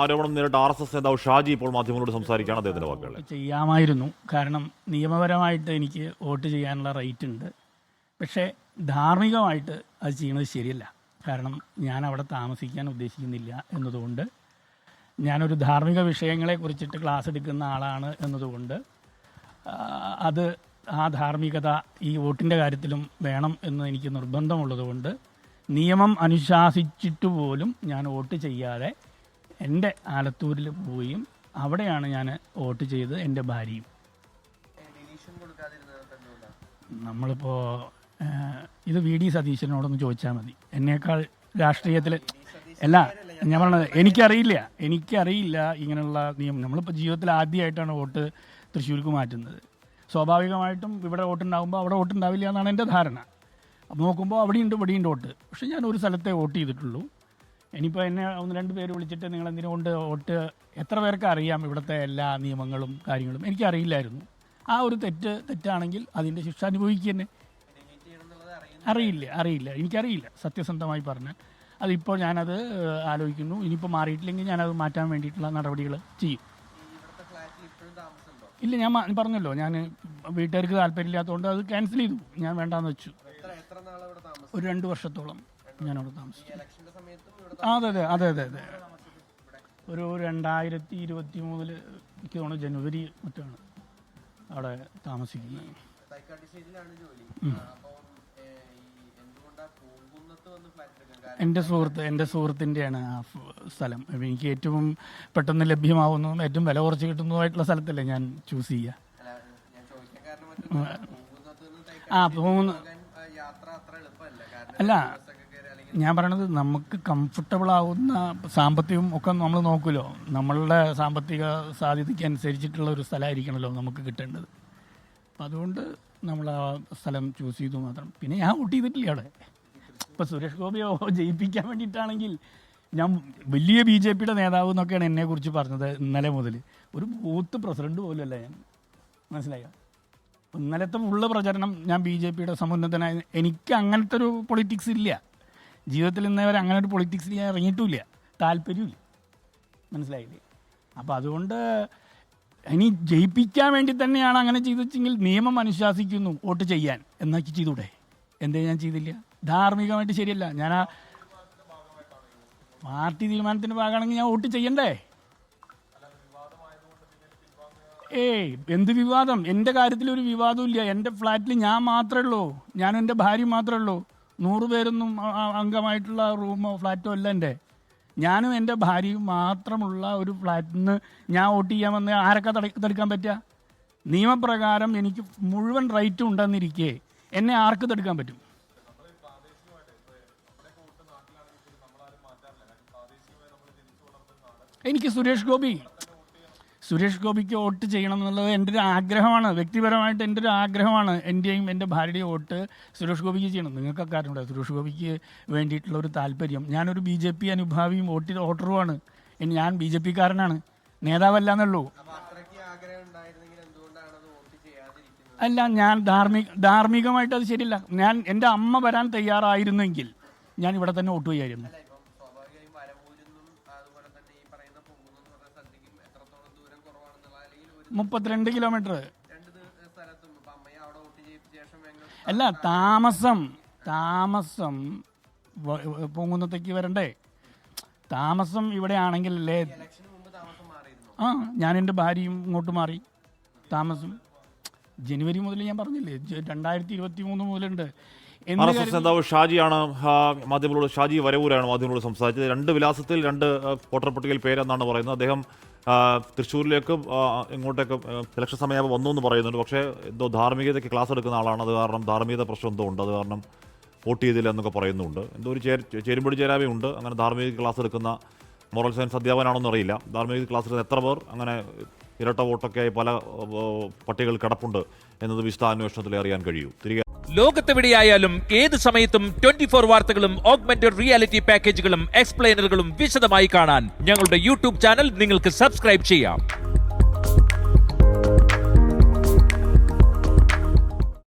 ആരോപണം നേരിട്ട് RSS നേതാവ് ഷാജി ഇപ്പോൾ മാധ്യമങ്ങളോട് സംസാരിക്കുകയാണ്. അദ്ദേഹത്തിന്റെ വാക്കുകൾ. ചെയ്യാമായിരുന്നു, കാരണം നിയമപരമായിട്ട് എനിക്ക് വോട്ട് ചെയ്യാനുള്ള റൈറ്റ് ഉണ്ട്. പക്ഷേ ധാർമ്മികമായിട്ട് അത് ചെയ്യുന്നത് ശരിയല്ല. കാരണം ഞാൻ അവിടെ താമസിക്കാൻ ഉദ്ദേശിക്കുന്നില്ല എന്നതുകൊണ്ട്, ഞാനൊരു ധാർമ്മിക വിഷയങ്ങളെ കുറിച്ചിട്ട് ക്ലാസ് എടുക്കുന്ന ആളാണ് എന്നതുകൊണ്ട് ആ ധാർമ്മികത ഈ വോട്ടിൻ്റെ കാര്യത്തിലും വേണം എന്ന് എനിക്ക് നിർബന്ധമുള്ളതുകൊണ്ട് നിയമം അനുശാസിച്ചിട്ട് പോലും ഞാൻ വോട്ട് ചെയ്യാതെ എൻ്റെ ആലത്തൂരിൽ പോയും അവിടെയാണ് ഞാൻ വോട്ട് ചെയ്ത് എൻ്റെ ഭാര്യയും. നമ്മളിപ്പോൾ ഇത് VD സതീശനോടൊന്ന് ചോദിച്ചാൽ മതി. എന്നേക്കാൾ രാഷ്ട്രീയത്തിൽ അല്ല ഞാൻ പറഞ്ഞത്, എനിക്കറിയില്ല ഇങ്ങനെയുള്ള നിയമം. നമ്മളിപ്പോൾ ജീവിതത്തിൽ ആദ്യമായിട്ടാണ് വോട്ട് തൃശ്ശൂർക്ക് മാറ്റുന്നത്. സ്വാഭാവികമായിട്ടും ഇവിടെ വോട്ടുണ്ടാകുമ്പോൾ അവിടെ വോട്ടുണ്ടാവില്ല എന്നാണ് എൻ്റെ ധാരണ. അപ്പോൾ നോക്കുമ്പോൾ അവിടെയുണ്ട് ഇവിടെയുണ്ട് വോട്ട്. പക്ഷേ ഞാൻ ഒരു സ്ഥലത്തെ വോട്ട് ചെയ്തിട്ടുള്ളൂ. ഇനിയിപ്പോൾ എന്നെ 1-2 പേര് വിളിച്ചിട്ട് നിങ്ങൾ എന്തിനുകൊണ്ട് വോട്ട്, എത്ര പേർക്ക് അറിയാം ഇവിടുത്തെ എല്ലാ നിയമങ്ങളും കാര്യങ്ങളും? എനിക്കറിയില്ലായിരുന്നു. ആ ഒരു തെറ്റാണെങ്കിൽ അതിൻ്റെ ശിക്ഷ അനുഭവിക്കുക തന്നെ. അറിയില്ല എനിക്കറിയില്ല, സത്യസന്ധമായി പറഞ്ഞാൽ. അതിപ്പോൾ ഞാനത് ആലോചിക്കുന്നു. ഇനിയിപ്പോൾ മാറിയിട്ടില്ലെങ്കിൽ ഞാനത് മാറ്റാൻ വേണ്ടിയിട്ടുള്ള നടപടികൾ ചെയ്യും. ഇല്ല, ഞാൻ പറഞ്ഞല്ലോ, ഞാൻ വീട്ടുകാർക്ക് താല്പര്യമില്ലാത്തതുകൊണ്ട് അത് ക്യാൻസൽ ചെയ്തു. ഞാൻ വേണ്ടാന്ന് വെച്ചു. ഒരു 2 വർഷത്തോളം ഞാനവിടെ താമസിച്ചു. അതെ. ഒരു 2023 എനിക്ക് തോന്നുന്നു ജനുവരി മറ്റാണ് അവിടെ താമസിക്കുന്നത്. എൻ്റെ സുഹൃത്തിൻ്റെയാണ് ആ സ്ഥലം. എനിക്ക് ഏറ്റവും പെട്ടെന്ന് ലഭ്യമാവുന്നതും ഏറ്റവും വില കുറച്ച് കിട്ടുന്നതുമായിട്ടുള്ള സ്ഥലത്തല്ലേ ഞാൻ ചൂസ് ചെയ്യുക. അല്ല, ഞാൻ പറയണത് നമുക്ക് കംഫർട്ടബിൾ ആവുന്ന സാമ്പത്തികം ഒക്കെ നമ്മൾ നോക്കുമല്ലോ. നമ്മളുടെ സാമ്പത്തിക സാധ്യതയ്ക്ക് അനുസരിച്ചിട്ടുള്ള ഒരു സ്ഥലമായിരിക്കണമല്ലോ നമുക്ക് കിട്ടേണ്ടത്. അപ്പം അതുകൊണ്ട് നമ്മൾ ആ സ്ഥലം ചൂസ് ചെയ്തു മാത്രം. പിന്നെ ഞാൻ വോട്ട് ചെയ്തിട്ടില്ല അവിടെ. ഇപ്പോൾ സുരേഷ് ഗോപിയോ ജയിപ്പിക്കാൻ വേണ്ടിയിട്ടാണെങ്കിൽ ഞാൻ വലിയ BJPയുടെ നേതാവ് എന്നൊക്കെയാണ് എന്നെക്കുറിച്ച് പറഞ്ഞത് ഇന്നലെ മുതൽ. ഒരു ബൂത്ത് പ്രസിഡന്റ് പോലും അല്ല ഞാൻ, മനസ്സിലായോ? ഇന്നലത്തെ ഫുള്ള് പ്രചരണം ഞാൻ BJPയുടെ സമുന്നതനായി. എനിക്ക് അങ്ങനത്തെ ഒരു പൊളിറ്റിക്സ് ഇല്ല ജീവിതത്തിൽ. ഇന്നേവരെ അങ്ങനെ ഒരു പൊളിറ്റിക്സിൽ ഞാൻ ഇറങ്ങിയിട്ടുമില്ല, താല്പര്യമില്ല, മനസ്സിലായില്ലേ? അപ്പോൾ അതുകൊണ്ട് ഇനി ജയിപ്പിക്കാൻ വേണ്ടി തന്നെയാണ് അങ്ങനെ ചെയ്തെങ്കിൽ നിയമം അനുശാസിക്കുന്നു വോട്ട് ചെയ്യാൻ എന്നാക്കി ചെയ്തൂടെ? എന്തേ ഞാൻ ചെയ്തില്ല? ധാർമ്മികമായിട്ട് ശരിയല്ല. ഞാൻ ആ പാർട്ടി തീരുമാനത്തിൻ്റെ ഭാഗമാണെങ്കിൽ ഞാൻ വോട്ട് ചെയ്യണ്ടേ? എന്ത് വിവാദം? എൻ്റെ കാര്യത്തിൽ ഒരു വിവാദവും ഇല്ല. എൻ്റെ ഫ്ലാറ്റിൽ ഞാൻ മാത്രമേ ഉള്ളൂ, ഞാനും എൻ്റെ ഭാര്യയും മാത്രമേ ഉള്ളൂ. 100 പേരൊന്നും അംഗമായിട്ടുള്ള റൂമോ ഫ്ലാറ്റോ അല്ല എൻ്റെ. ഞാനും എൻ്റെ ഭാര്യയും മാത്രമുള്ള ഒരു ഫ്ലാറ്റിൽ നിന്ന് ഞാൻ വോട്ട് ചെയ്യാമെന്ന് ആരൊക്കെ തടുക്കാൻ പറ്റുക? നിയമപ്രകാരം എനിക്ക് മുഴുവൻ റൈറ്റും ഉണ്ടെന്നിരിക്കെ എന്നെ ആർക്ക് തടുക്കാൻ പറ്റും? എനിക്ക് സുരേഷ് ഗോപിക്ക് വോട്ട് ചെയ്യണം എന്നുള്ളത് എൻ്റെ ഒരു ആഗ്രഹമാണ്. വ്യക്തിപരമായിട്ട് എൻ്റെ ഒരു ആഗ്രഹമാണ്. എൻ്റെയും എൻ്റെ ഭാര്യയുടെയും വോട്ട് സുരേഷ് ഗോപിക്ക് ചെയ്യണം. നിങ്ങൾക്കൊക്കെ അറിഞ്ഞൂടെ സുരേഷ് ഗോപിക്ക് വേണ്ടിയിട്ടുള്ള ഒരു താല്പര്യം? ഞാനൊരു BJP അനുഭാവിയും വോട്ടറുമാണ്. ഞാൻ BJPക്കാരനാണ്, നേതാവല്ല എന്നുള്ളൂ. അല്ല, ഞാൻ ധാർമ്മികമായിട്ട് അത് ശരിയല്ല. എൻ്റെ അമ്മ വരാൻ തയ്യാറായിരുന്നെങ്കിൽ ഞാൻ ഇവിടെ തന്നെ വോട്ട് ചെയ്യായിരുന്നു. 32 കിലോമീറ്റർ. അല്ല, താമസം പൂങ്കുന്നത്തേക്ക് വരണ്ടേ? താമസം ഇവിടെ ആണെങ്കിലല്ലേ. ഞാൻ എൻ്റെ ഭാര്യയും ഇങ്ങോട്ട് മാറി താമസം. ജനുവരി മുതൽ ഞാൻ പറഞ്ഞില്ലേ, 2023 മുതലുണ്ട്. RSS നേതാവ് ഷാജിയാണ് മാധ്യമങ്ങളോട്, ഷാജി വരവൂരാണ് മാധ്യമങ്ങളോട് സംസാരിച്ചത്. 2 വിലാസത്തിൽ 2 വോട്ടർ പട്ടികയിൽ പേരെന്നാണ് പറയുന്നത്. അദ്ദേഹം തൃശ്ശൂരിലേക്ക് ഇങ്ങോട്ടേക്ക് ഇലക്ഷൻ സമയമാകുമ്പോൾ വന്നു എന്ന് പറയുന്നുണ്ട്. പക്ഷേ എന്തോ ധാർമ്മികതയ്ക്ക് ക്ലാസ് എടുക്കുന്ന ആളാണ്, അത് കാരണം ധാർമ്മികത പ്രശ്നം എന്തോ ഉണ്ട്, അത് കാരണം വോട്ട് ചെയ്തില്ല എന്നൊക്കെ പറയുന്നുണ്ട്. എന്തോ ഒരു ചേരുമ്പടി ചേരാവയുണ്ട്. അങ്ങനെ ധാർമ്മിക ക്ലാസ് എടുക്കുന്ന മോറൽ സയൻസ് അധ്യാപനാണെന്ന് അറിയില്ല. ധാർമ്മിക ക്ലാസ് എടുക്കുന്ന എത്ര പേർ അങ്ങനെ ഇരട്ട വോട്ടൊക്കെ പല പട്ടികകൾ കിടപ്പുണ്ട് എന്നത് വിശദാന്വേഷണത്തിൽ അറിയാൻ കഴിയൂ. തിരികെ ലോകത്തെവിടെയായാലും ഏത് സമയത്തും 24 വാർത്തകളും ഓഗ്മെന്റഡ് റിയാലിറ്റി പാക്കേജുകളും എക്സ്പ്ലെയിനറുകളും വിശദമായി കാണാൻ ഞങ്ങളുടെ YouTube ചാനൽ നിങ്ങൾക്ക് സബ്സ്ക്രൈബ് ചെയ്യാം.